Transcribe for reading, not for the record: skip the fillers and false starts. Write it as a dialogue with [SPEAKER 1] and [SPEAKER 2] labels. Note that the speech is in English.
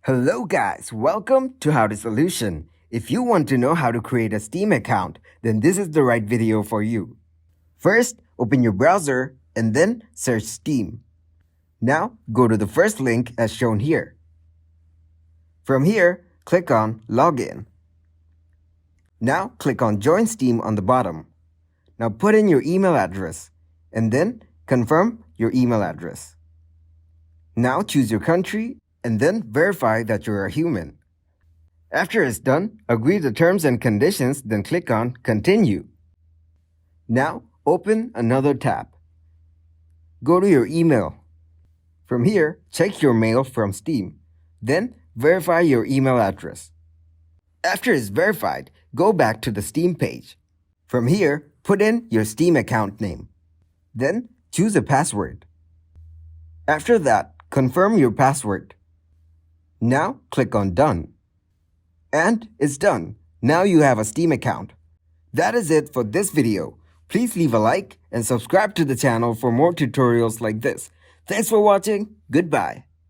[SPEAKER 1] Hello guys, welcome to How to Solution. If you want to know how to create a Steam account, then this is the right video for you. First, open your browser and then search Steam. Now, go to the first link as shown here. From here, click on Login. Now, click on Join Steam on the bottom. Now put in your email address and then confirm your email address. Now choose your country and then verify that you're a human. After it's done, agree the terms and conditions, then click on Continue. Now, open another tab. Go to your email. From here, check your mail from Steam. Then, verify your email address. After it's verified, go back to the Steam page. From here, put in your Steam account name. Then, choose a password. After that, confirm your password. Now, click on Done. And it's done. Now you have a Steam account. That is it for this video. Please leave a like and subscribe to the channel for more tutorials like this. Thanks for watching. Goodbye.